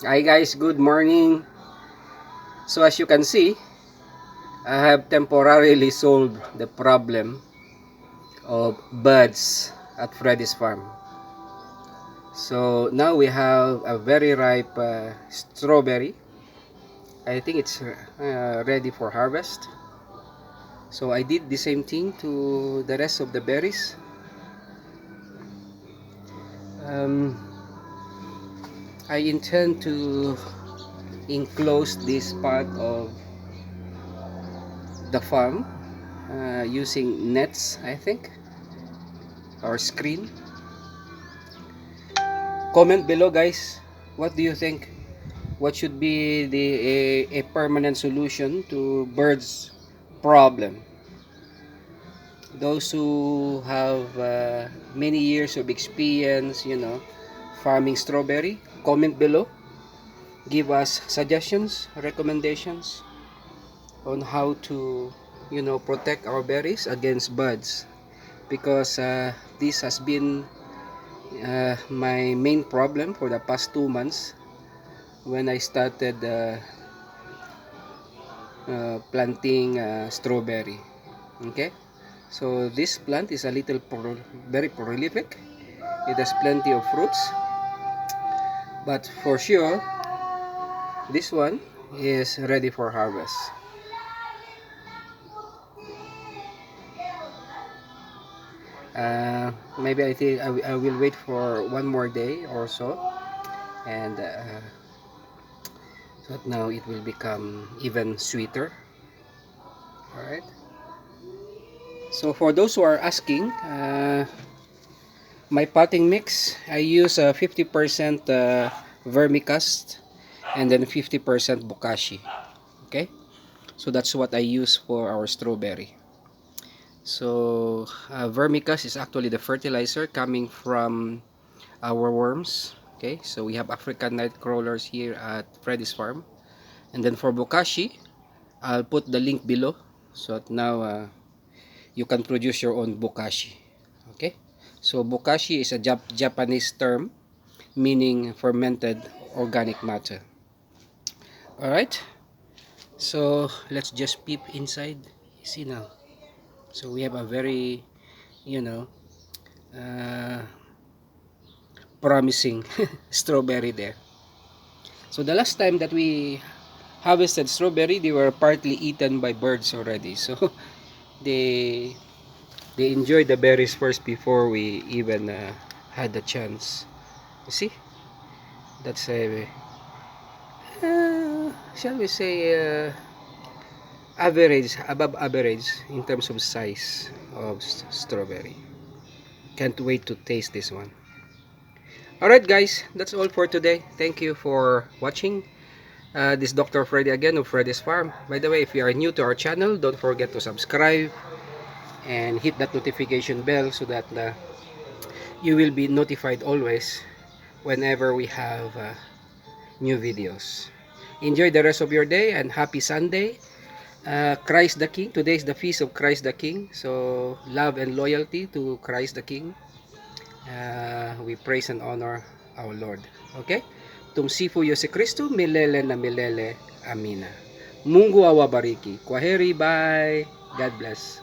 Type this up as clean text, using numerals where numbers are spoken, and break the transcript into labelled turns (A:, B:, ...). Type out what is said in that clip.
A: Hi guys, good morning. So as you can see, I have temporarily solved the problem of buds at Freddie's farm. So now we have a very ripe strawberry. I think it's ready for harvest. So I did the same thing to the rest of the berries. Um, I intend to enclose this part of the farm using nets, I think, or screen. Comment below guys, what do you think? What should be a permanent solution to birds problem? Those who have many years of experience, farming strawberry, comment below. Give us suggestions, recommendations on how to, protect our berries against buds, because this has been my main problem for the past 2 months when I started planting strawberry. Okay, so this plant is a little very prolific. It has plenty of fruits, but for sure this one is ready for harvest. Maybe I think I will wait for one more day or so, and so that now it will become even sweeter. All right, so for those who are asking, my potting mix, I use 50% vermicast and then 50% bokashi. Okay, so that's what I use for our strawberry. So vermicast is actually the fertilizer coming from our worms. Okay, so we have African night crawlers here at Freddie's farm. And then for bokashi, I'll put the link below so that now you can produce your own bokashi. Okay, so bokashi is a Japanese term meaning fermented organic matter. All right, so let's just peep inside. You see now, so we have a very, you know uh, promising strawberry there. So the last time that we harvested strawberry, they were partly eaten by birds already, so they they enjoyed the berries first before we even had the chance. You see, that's a shall we say average, above average in terms of size of strawberry. Can't wait to taste this one. Alright guys, that's all for today. Thank you for watching. This is Dr. Freddie again of Freddie's Farm. By the way, if you are new to our channel, don't forget to subscribe and hit that notification bell so that you will be notified always whenever we have new videos. Enjoy the rest of your day and happy Sunday. Christ the King. Today is the feast of Christ the King. So love and loyalty to Christ the King. We praise and honor our Lord. Okay? Tomsifu Yesu Kristo, melele na melele. Amina. Mungu bariki. Kwaheri, bye. God bless.